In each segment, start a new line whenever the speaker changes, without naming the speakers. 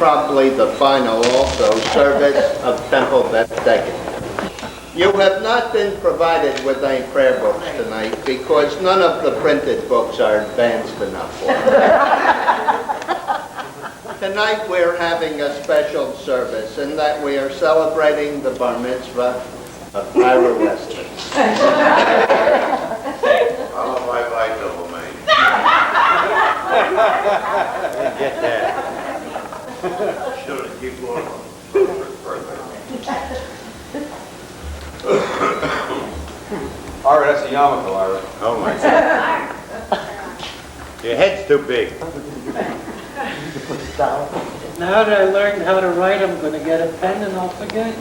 probably the final also, service of temple Bethdekin. You have not been provided with any prayer books tonight because none of the printed books are advanced enough for you. Tonight we're having a special service in that we are celebrating the bar mitzvah of Ira Weston.
All of my life over me.
Get that.
Should have keep going on for his birthday.
Ira, that's a yarmulke, Ira.
Oh my God.
Your head's too big.
Now that I learned how to write, I'm going to get a pen and I'll forget.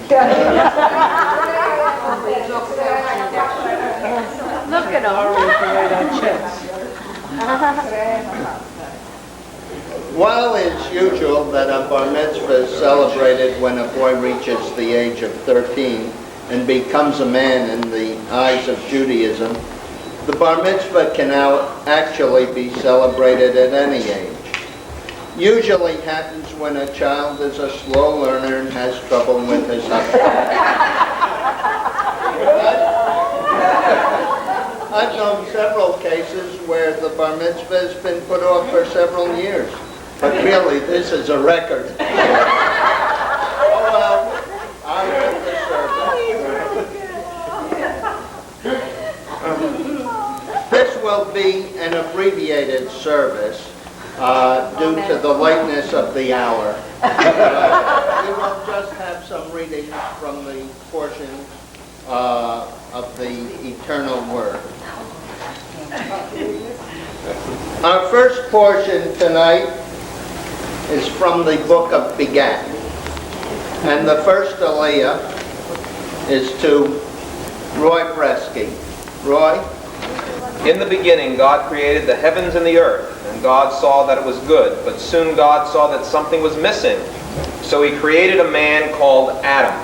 Look at
Or
him.
we can write on checks.
While it's usual that a bar mitzvah is celebrated when a boy reaches the age of 13 and becomes a man in the eyes of Judaism, the bar mitzvah can now actually be celebrated at any age. Usually happens when a child is a slow learner and has trouble with his I've known several cases where the bar mitzvah has been put off for several years. But really, this is a record. Oh well, I will the service. This will be an abbreviated service due to the lateness of the hour. We will just have some readings from the portion of the eternal word. Our first portion tonight is from the book of Begat. And the first aliyah is to Roy Bresky. Roy?
In the beginning, God created the heavens and the earth, and God saw that it was good. But soon God saw that something was missing. So he created a man called Adam.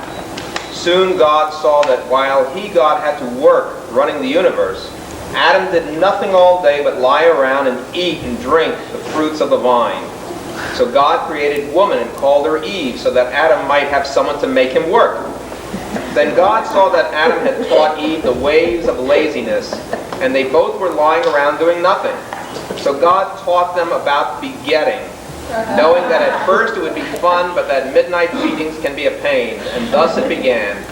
Soon God saw that while he, God, had to work running the universe, Adam did nothing all day but lie around and eat and drink the fruits of the vine. So God created woman and called her Eve so that Adam might have someone to make him work. Then God saw that Adam had taught Eve the ways of laziness, and they both were lying around doing nothing. So God taught them about begetting, knowing that at first it would be fun, but that midnight feedings can be a pain, and thus it began.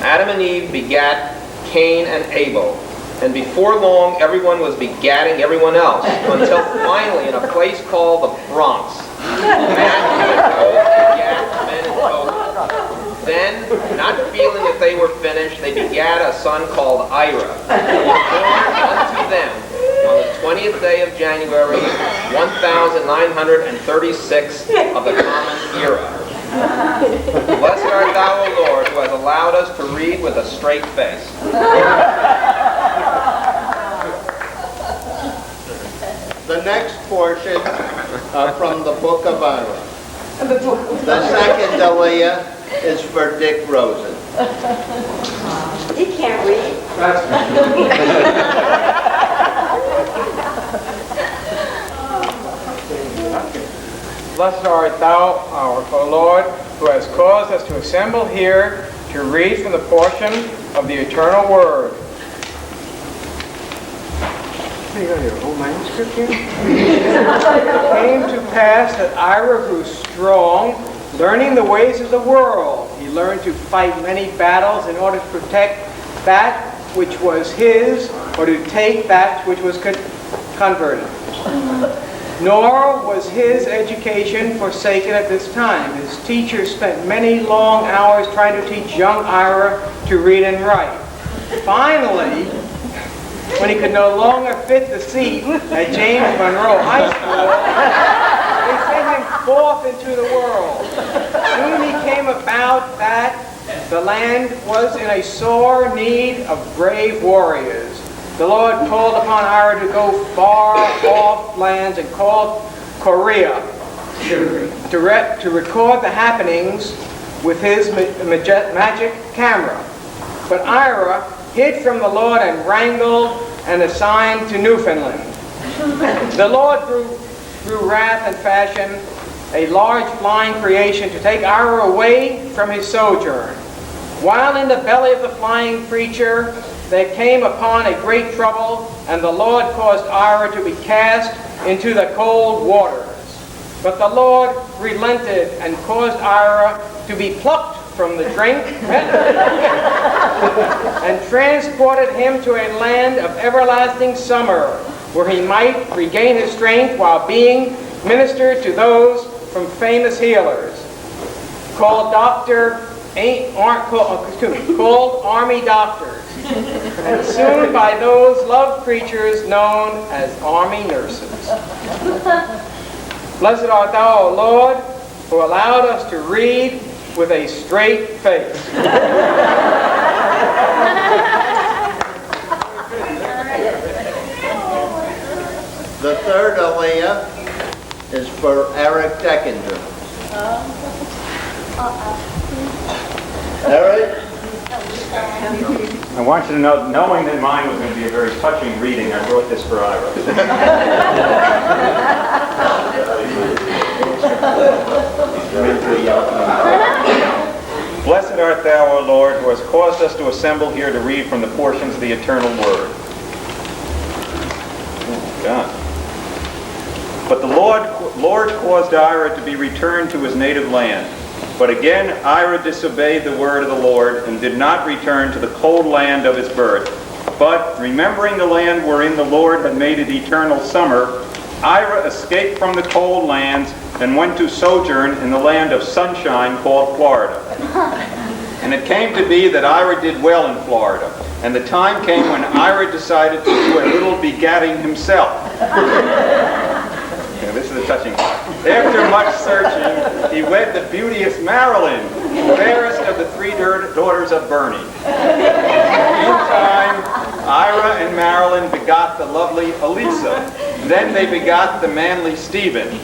Adam and Eve begat Cain and Abel, and before long everyone was begatting everyone else, until finally in a place called the Bronx, man begat men and both. Then, not feeling that they were finished, they begat a son called Ira, who was born unto them on the 20th day of January, 1936 of the common era. Blessed art thou, O Lord, who has allowed us to read with a straight face.
The next portion from the book of Ira. The second aliyah is for Dick Rosen.
He can't read.
Blessed art thou, our Lord, who has caused us to assemble here to read from the portion of the eternal word. You got your whole manuscript here? It came to pass that Ira grew strong, learning the ways of the world. He learned to fight many battles in order to protect that which was his, or to take that which was converted. Nor was his education forsaken at this time. His teacher spent many long hours trying to teach young Ira to read and write. Finally, when he could no longer fit the seat at James Monroe High School, they sent him forth into the world. Soon he came about that the land was in a sore need of brave warriors. The Lord called upon Ira to go far off lands and called Korea to record the happenings with his magic camera. But Ira hid from the Lord and wrangled and assigned to Newfoundland. The Lord grew wrath and fashion a large flying creation, to take Ira away from his sojourn. While in the belly of the flying creature, there came upon a great trouble, and the Lord caused Ira to be cast into the cold waters. But the Lord relented and caused Ira to be plucked from the drink and transported him to a land of everlasting summer, where he might regain his strength while being ministered to those from famous healers, called called army doctors, and soon by those loved creatures known as army nurses. Blessed art thou, O Lord, who allowed us to read with a straight face.
The third aliyah is for Eric Deckinger. Eric?
I want you to know, knowing that mine was going to be a very touching reading, I wrote this for Ira. Blessed art thou, O Lord, who has caused us to assemble here to read from the portions of the eternal word. Oh, God. But the Lord caused Ira to be returned to his native land. But again Ira disobeyed the word of the Lord and did not return to the cold land of his birth. But remembering the land wherein the Lord had made it eternal summer, Ira escaped from the cold lands and went to sojourn in the land of sunshine called Florida. And it came to be that Ira did well in Florida, and the time came when Ira decided to do a little begatting himself. This is a touching part. After much searching, he wed the beauteous Marilyn, fairest of the three daughters of Bernie. Meantime, Ira and Marilyn begot the lovely Elisa. Then they begot the manly Stephen.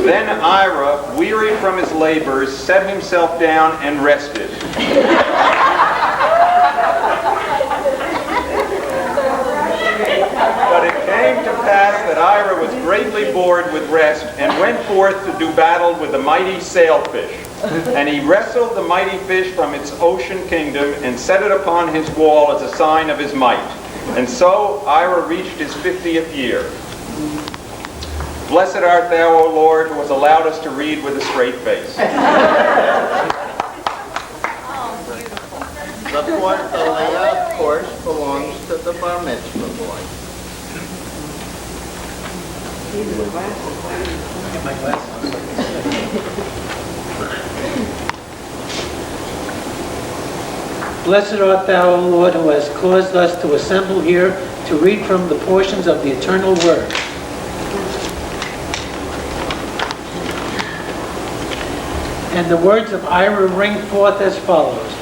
Then Ira, weary from his labors, set himself down and rested. But it came to pass that Ira was greatly bored with rest and went forth to do battle with the mighty sailfish. And he wrestled the mighty fish from its ocean kingdom and set it upon his wall as a sign of his might. And so Ira reached his 50th year. Blessed art thou, O Lord, who has allowed us to read with a straight face.
The fourth aliyah, of course, belongs to the bar mitzvah boy.
Blessed art thou, O Lord, who has caused us to assemble here to read from the portions of the eternal word. And the words of Ira ring forth as follows.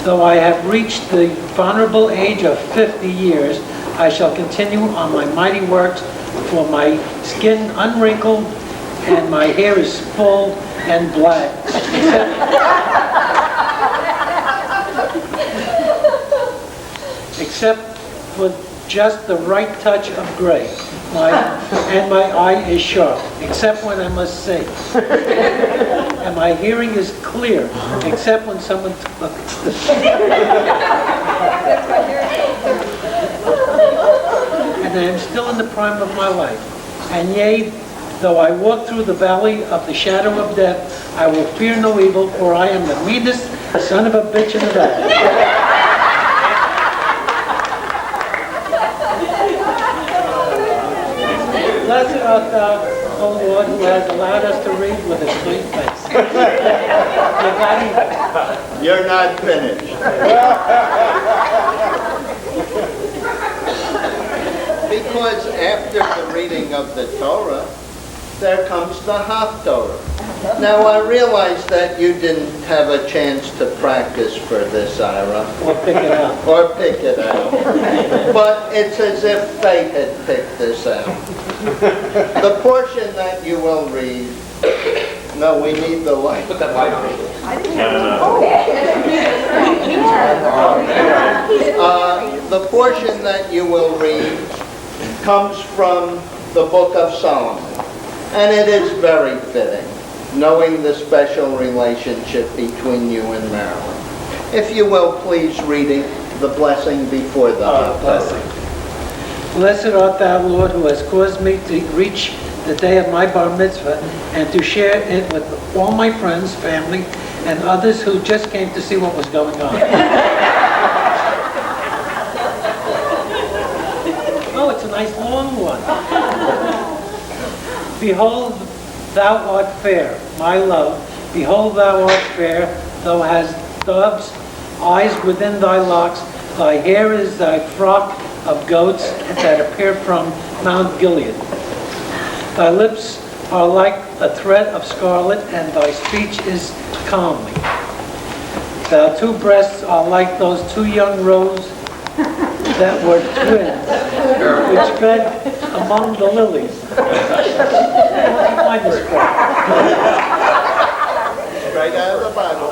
Though I have reached the vulnerable age of 50 years, I shall continue on my mighty works, for my skin unwrinkled and my hair is full and black, except for just the right touch of gray. And my eye is sharp, except when I must sing. And my hearing is clear, except when someone and I am still in the prime of my life. And yea, though I walk through the valley of the shadow of death, I will fear no evil, for I am the meanest son of a bitch in the valley. Blessed art thou, O Lord, who has allowed us to read with a straight face.
You're not finished. Because after the reading of the Torah, there comes the Haftorah. Now I realize that you didn't have a chance to practice for this, Ira.
Or pick it up.
Or pick it out. But it's as if fate had picked this out. The portion that you will read, no, we need the light.
Put that light on.
The portion that you will read comes from the book of Solomon, and it is very fitting. knowing the special relationship between you and Marilyn. If you will, please reading the blessing before the blessing.
Blessed art thou, Lord, who has caused me to reach the day of my bar mitzvah and to share it with all my friends, family, and others who just came to see what was going on. Oh, it's a nice long one. Behold, thou art fair, my love. Behold, thou art fair. Thou hast dove's eyes within thy locks. Thy hair is thy frock of goats that appear from Mount Gilead. Thy lips are like a thread of scarlet, and thy speech is calmly. Thy two breasts are like those two young roes that were twins, which fed among the lilies. Find this part.
Right out of the Bible.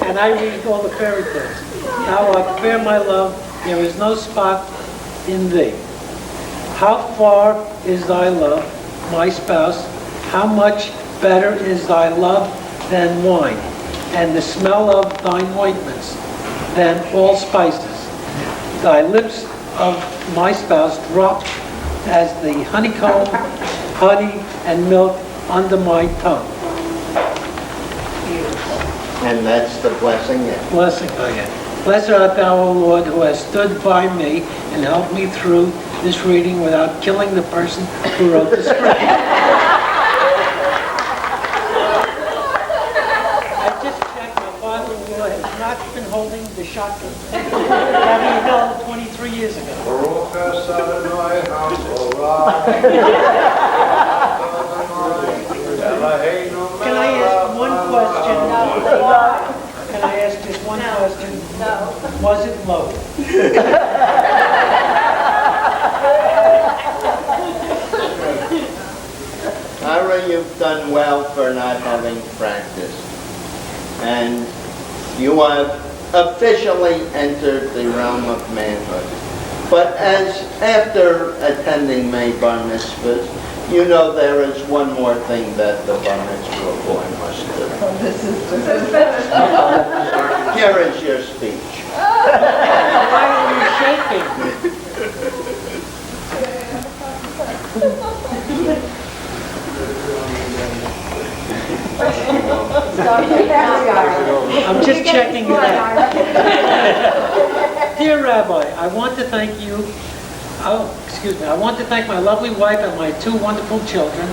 And I read all the fairy tales. Thou art fair, my love, there is no spot in thee. How far is thy love, my spouse? How much better is thy love than wine, and the smell of thine ointments than all spices. Thy lips of my spouse drop as the honeycomb, honey and milk under my tongue.
And that's the blessing.
Blessing again. Blessed art thou, O Lord, who has stood by me and helped me through this reading without killing the person who wrote the script. I just checked, my father-in-law has not been holding the shotgun. Having it held 23 years ago. Can I ask one question? Can I ask just one question?
No.
Was it loaded?
Ira, you've done well for not having practiced. And you have officially entered the realm of manhood. But as after attending many bar mitzvahs, you know there is one more thing that the bar mitzvah boy must do. Here is your speech.
Why are you shaking? I'm just checking it out. Dear Rabbi, I want to thank you. I want to thank my lovely wife and my two wonderful children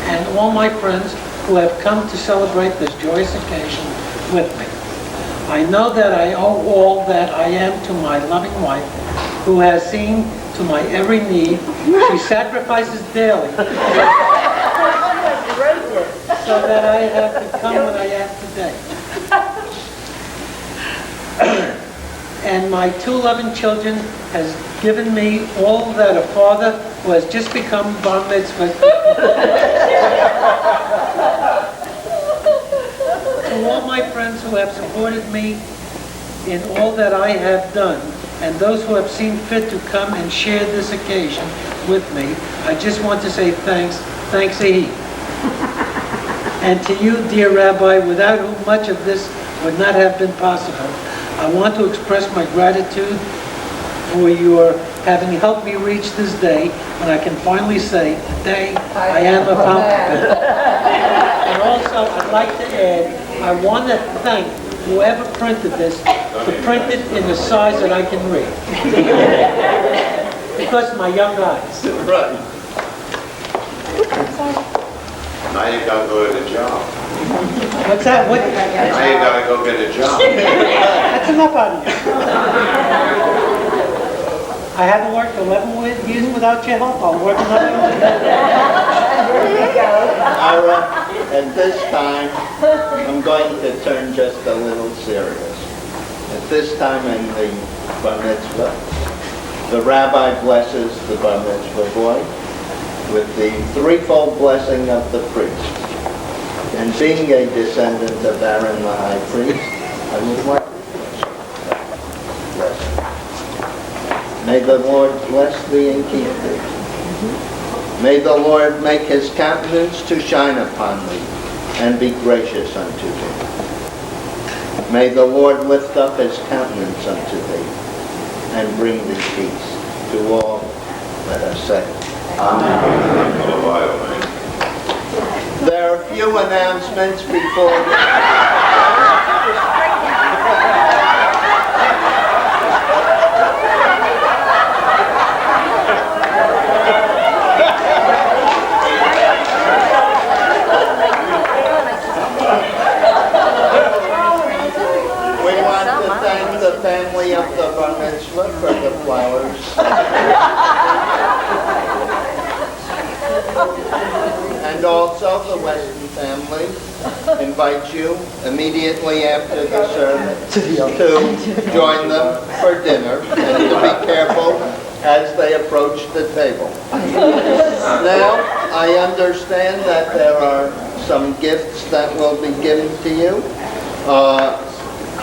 and all my friends who have come to celebrate this joyous occasion with me. I know that I owe all that I am to my loving wife, who has seen to my every need. She sacrifices daily so that I have become what I am today. And my two loving children has given me all that a father who has just become bar mitzvah. To all my friends who have supported me in all that I have done, and those who have seen fit to come and share this occasion with me, I just want to say thanks a heap. And to you, dear Rabbi, without whom much of this would not have been possible, I want to express my gratitude for your having helped me reach this day when I can finally say, today I am a fountain. And also, I'd like to add, I want to thank whoever printed this to print it in the size that I can read. Because of my young eyes.
Right.
Now you gotta go get a job.
What's that? What?
Now you gotta go get a job.
That's enough out of you. I haven't worked 11 years without your help. I'll work another one.
Ira, at this time, I'm going to turn just a little serious. At this time in the bar mitzvah, the rabbi blesses the bar mitzvah boy with the threefold blessing of the priest. And being a descendant of Aaron the high priest, I would like to bless. May the Lord bless thee and keep thee. May the Lord make his countenance to shine upon thee and be gracious unto thee. May the Lord lift up his countenance unto thee and bring thee peace. To all let us say, Amen. There are a few announcements before we want to thank the family of the Bar Mitzvah for the flowers. And also the Weston family invite you immediately after the service to join them for dinner and to be careful as they approach the table. Now, I understand that there are some gifts that will be given to you.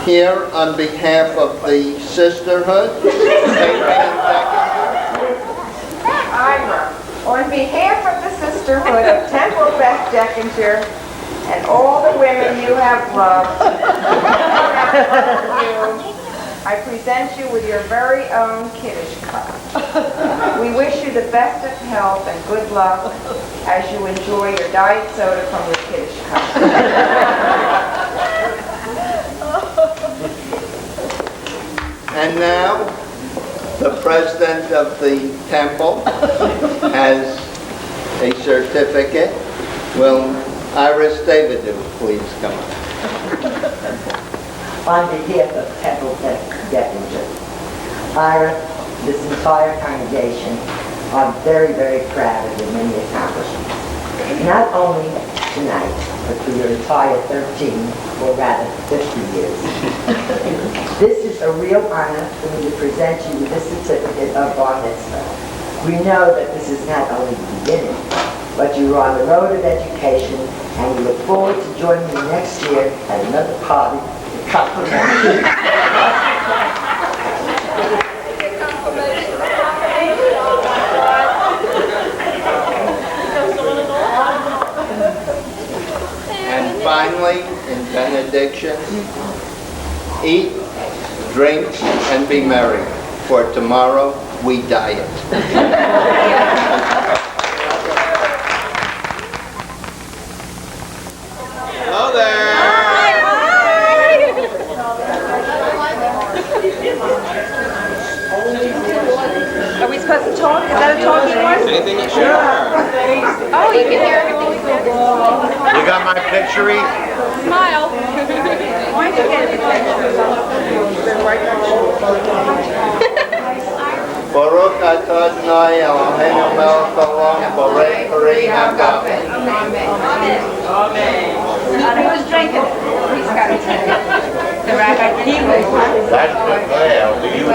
Here, on behalf of the Sisterhood,
Ira, on behalf of the Sisterhood of Temple Beth Deckinger and all the women you have loved, I present you with your very own Kiddush cup. We wish you the best of health and good luck as you enjoy your diet soda from your Kiddush cup.
And now, the president of the temple has a certificate. Will Iris Davidu please come up?
On behalf of Temple Deckinger, Ira, this entire congregation, I'm very, very proud of your many accomplishments. Not only tonight, but for your entire 13, or rather 50 years. This is a real honor for me to present you with this certificate of Bar Mitzvah. We know that this is not only the beginning, but you are on the road of education, and we look forward to joining you next year at another party to compliment you.
And finally, in benediction, eat, drink, and be merry, for tomorrow we diet.
Hello there.
Are we supposed to talk? Is that a talking one?
Anything you share?
Oh, you can hear everything.
You got my picture?
Smile. Why don't you get a picture?
Baruch atah Adonai Eloheinu melech haolam borei peri hagav.
Who was drinking it? He's got it. The rabbi, he was.
That's the veil. Do you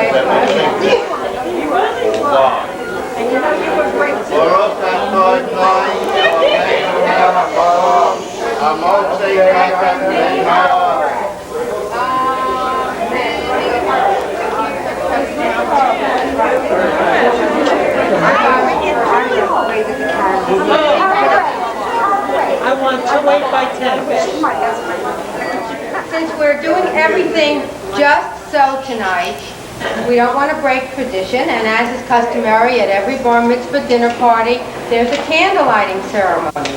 And you know you were great too.
Baruch atah Adonai Eloheinu melech haolam hamotzei racham ben ha'or.
I want 2 8x10.
Since we're doing everything just so tonight, we don't want to break tradition, and as is customary at every bar mitzvah dinner party, there's a candle lighting ceremony.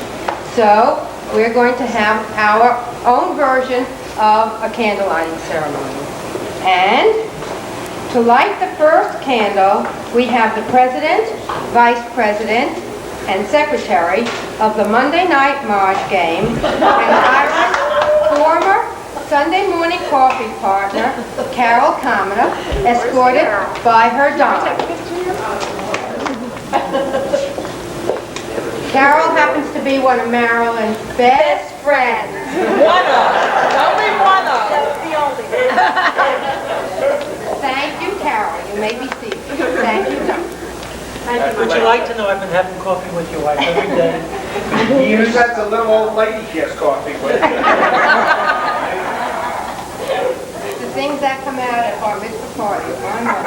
So we're going to have our own version of a candle lighting ceremony. And to light the first candle, we have the President, Vice President, and Secretary of the Monday Night March game, and Ira's former Sunday morning coffee partner, Carol Kamina, escorted by her dog. Carol happens to be one of Marilyn's best friends.
One of. Only one of. That's the only.
Thank you, Carol. You may be seated. Thank you, Tom.
Would you like to know I've been having coffee with your wife every day for years?
That's a little old lady she has coffee with.
The things that come out at bar mitzvah parties. I know.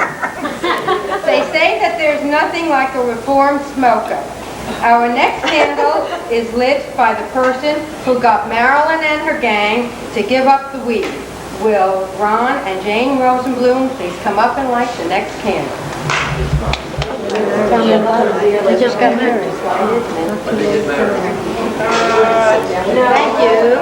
They say that there's nothing like a reformed smoker. Our next candle is lit by the person who got Marilyn and her gang to give up the weed. Will Ron and Jane Rosenblum please come up and light the next candle?
We just got married.
Thank you.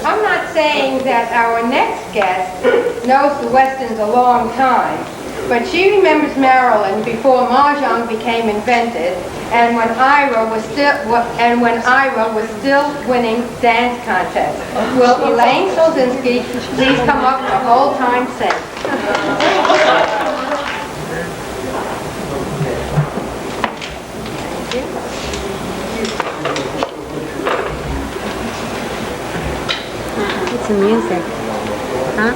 I'm not saying that our next guest knows the Westons a long time, but she remembers Maryland before Mahjong became invented, and when Ira was still winning dance contests. Will Elaine Solzinski please come up for Old Time Sing?
It's some music. Huh?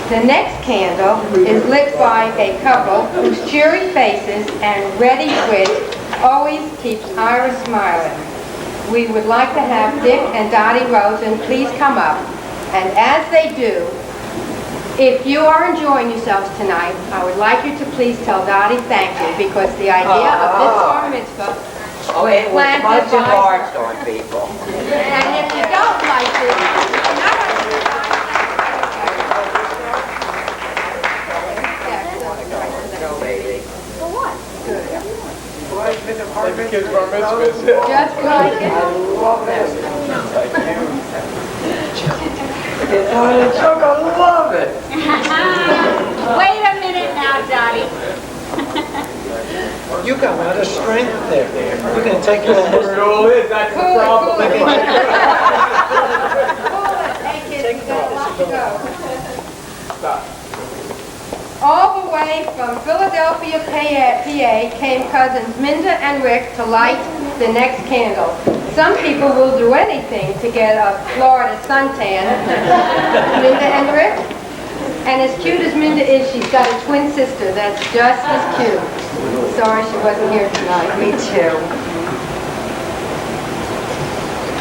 The next candle is lit by a couple whose cheery faces and ready wit always keeps Ira smiling. We would like to have Dick and Dottie Rosen please come up. And as they do, if you are enjoying yourselves tonight, I would like you to please tell Dottie thank you, because the idea of this bar mitzvah was planted by her.
on people.
And if you don't like it, you're not going to For what? Just like it.
Wait a minute now, Dottie.
You got a lot of strength there. We're going to take you
Where it all is, that's the problem.
Cool it. Hey kids, we got a lot to go. All the way from Philadelphia, PA, came cousins Minda and Rick to light the next candle. Some people will do anything to get a Florida suntan. Minda and Rick? And as cute as Minda is, she's got a twin sister that's just as cute. Sorry she wasn't here tonight. Me too.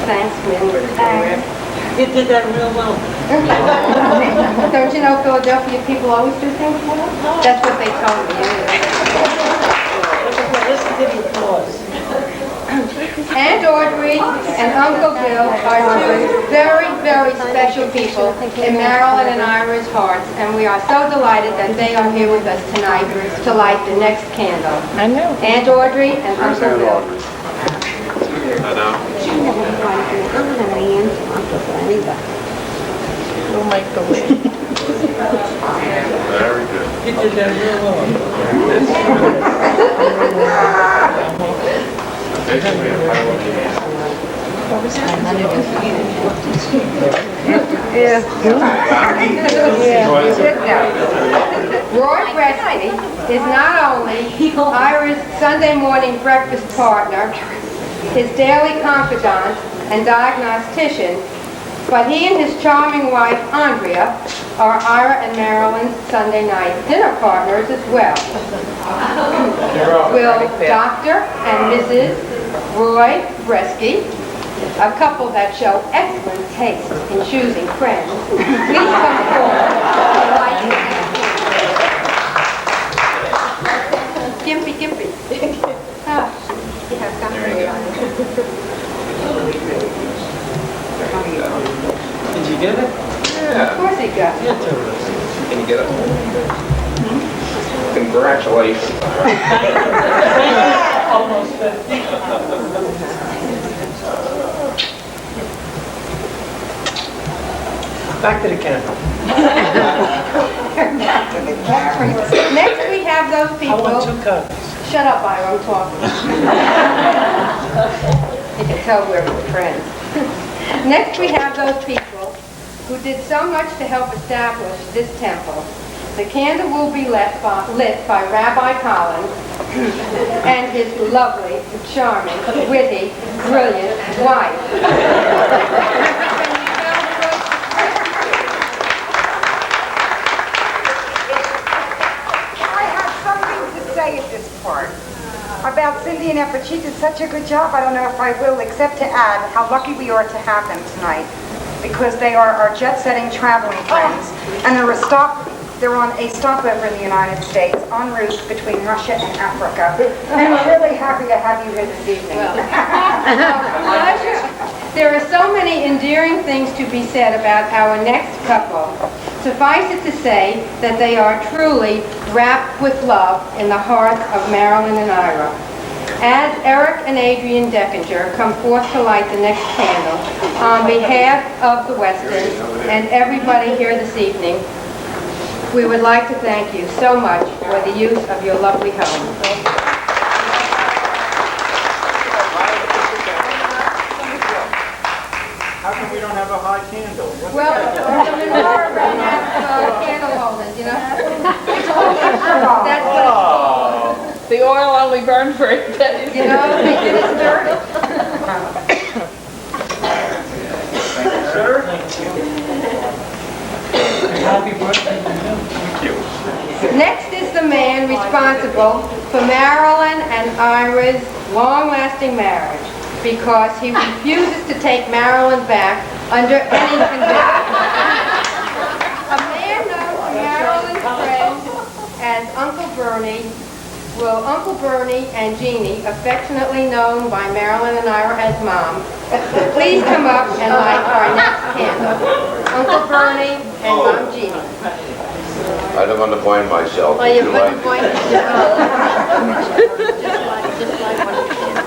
Thanks, Minda.
You did that real well.
Don't you know Philadelphia people always do things for them? That's what they told me.
Listen to the applause.
Aunt Audrey and Uncle Bill are two very, very special people in Marilyn and Ira's hearts, and we are so delighted that they are here with us tonight to light the next candle.
I know.
Aunt Audrey and Uncle Bill.
We'll make the way.
Very good.
You did that real well.
Roy Presley is not only Ira's Sunday morning breakfast partner, his daily confidant and diagnostician, but he and his charming wife, Andrea, are Ira and Marilyn's Sunday night dinner partners as well. Will Dr. and Mrs. Roy Bresky, a couple that show excellent taste in choosing friends, please come forward to light the candle. Gimpy. Ah, you have company on it.
Did you get it?
Of course he got it.
Can you get it? Congratulations.
Almost 50. Back to the camera.
Next we have those
I want
people.
2 copies.
Shut up, Ira, I'm talking. You can tell we're friends. Next we have those people who did so much to help establish this temple. The candle will be lit by Rabbi Collins and his lovely, charming, witty, brilliant wife.
I have something to say at this part about
about Cindy and Effort. She did such a good job. I don't know if I will, except to add how lucky we are to have them tonight, because they are our jet-setting traveling friends, and they're on a stopover in the United States en route between Russia and Africa. And we're really happy to have you here this evening.
There are so many endearing things to be said about our next couple. Suffice it to say that they are truly wrapped with love in the hearts of Marilyn and Ira. As Eric and Adrian Deckinger come forth to light the next candle, on behalf of the Westons and everybody here this evening, we would like to thank you so much for the use of your lovely home.
How come we don't have a high candle?
Well, the menorah ran out of candle holders, you know? That's what it's called.
The oil only burned for 8 days.
You know, they did it dirty.
Thank you, sir.
Happy birthday to you.
Thank you.
Next is the man responsible for Marilyn and Ira's long-lasting marriage, because he refuses to take Marilyn back under any condition. A man known to Marilyn's friends as Uncle Bernie, Uncle Bernie and Jeannie, affectionately known by Marilyn and Ira as Mom, please come up and light our next candle. Uncle Bernie and Mom Jeannie.
I don't want to blind myself.
Well, you
Would
put the
like-
point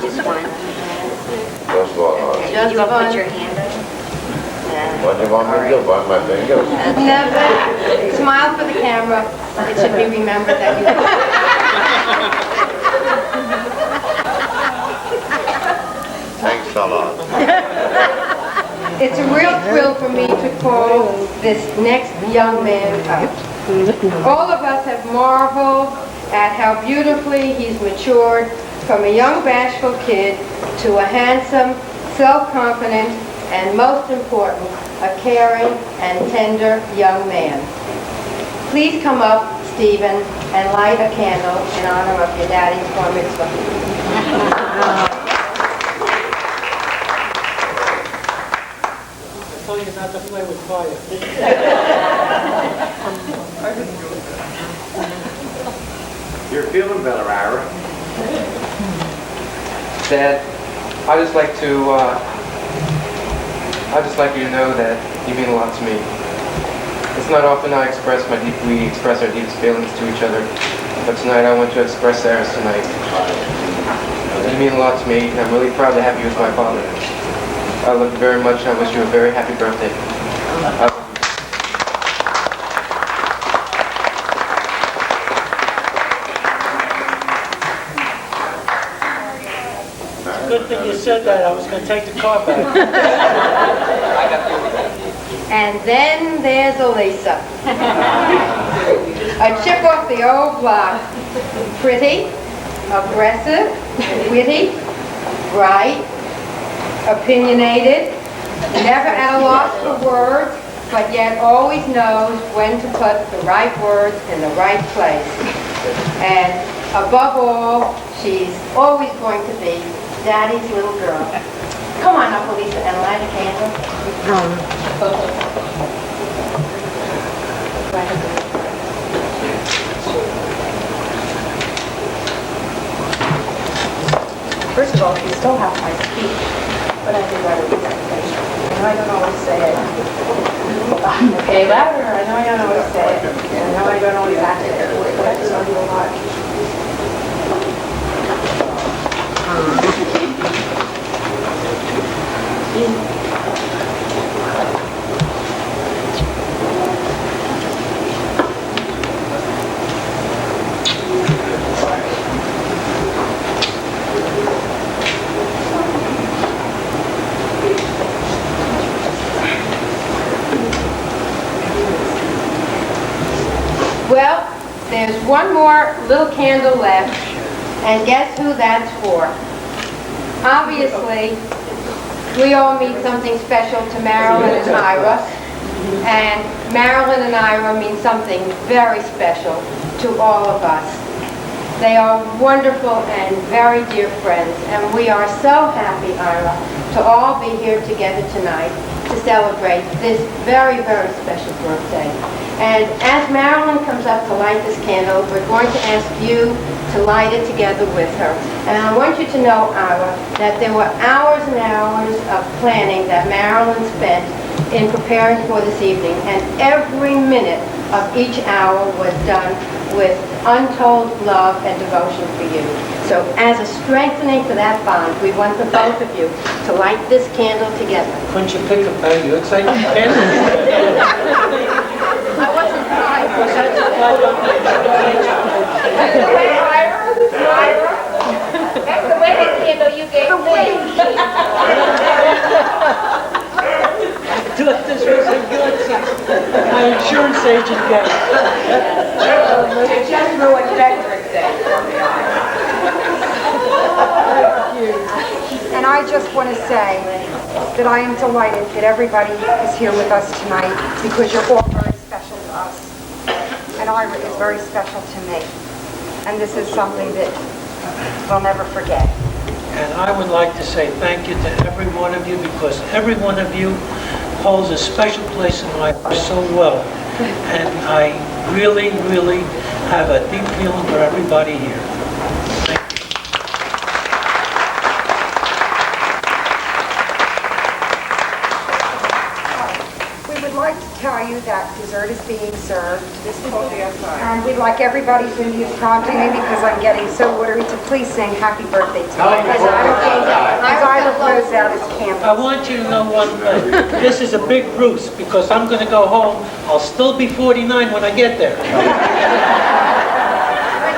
Just one.
First of all,
Just
You want to
one.
put your hand up?
what do you want me to do? Bite my fingers?
Never smile for the camera. It should be remembered that you.
Thanks a lot.
It's a real thrill for me to call this next young man up. All of us have marveled at how beautifully he's matured from a young bashful kid to a handsome, self-confident, and most important, a caring and tender young man. Please come up, Stephen, and light a candle in honor of your daddy's bar mitzvah.
I told you not to play with fire.
You're feeling better, Ira.
Dad, I just like you to know that you mean a lot to me. It's not often we express our deepest feelings to each other, but tonight I want to express ours tonight. You mean a lot to me, and I'm really proud to have you as my father. I love you very much, and I wish you a very happy birthday.
Good thing you said that. I was going to take the car back.
And then there's Elisa. A chip off the old block. Pretty, aggressive, witty, bright, opinionated, never at a loss for words, but yet always knows when to put the right words in the right place. And above all, she's always going to be Daddy's little girl. Come on up, Elisa, and light a candle.
First of all, you still have my speech, but I do that with presentation. I know I don't always say it. Okay, louder. I know I don't always say it. I know I don't always act it, but I just do a lot.
Well, there's one more little candle left, and guess who that's for? Obviously, we all mean something special to Marilyn and Ira, and Marilyn and Ira mean something very special to all of us. They are wonderful and very dear friends, and we are so happy, Ira, to all be here together tonight to celebrate this very, very special birthday. And as Marilyn comes up to light this candle, we're going to ask you to light it together with her. And I want you to know, Ira, that there were hours and hours of planning that Marilyn spent in preparing for this evening, and every minute of each hour was done with untold love and devotion for you. So as a strengthening for that bond, we want the both of you to light this candle together.
Couldn't you pick a better? You excited?
I wasn't trying.
That's the way, Ira. That's the way that candle you gave me.
I thought this was a good my insurance agent got it.
It just ruined Veterans Day for me,
And I just want to say that I am delighted that everybody is here with us tonight because you're all very special to us. And Ira is very special to me. And this is something that we'll never forget.
And I would like to say thank you to every one of you because every one of you holds a special place in my heart so well. And I really, really have a deep feeling for everybody here. Thank you.
We would like to tell you that dessert is being served. And we'd like everybody to use prompting me because I'm getting so watery to please sing happy birthday to me. As Ira blows out his candle.
I want you to know one thing. This is a big ruse because I'm going to go home. I'll still be 49 when I get there.
We're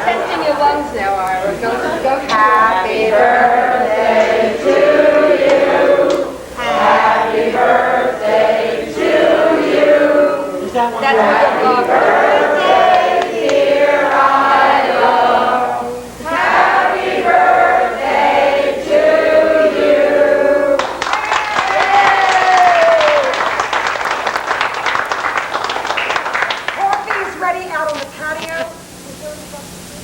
testing your lungs now, Ira. Go.
Happy birthday.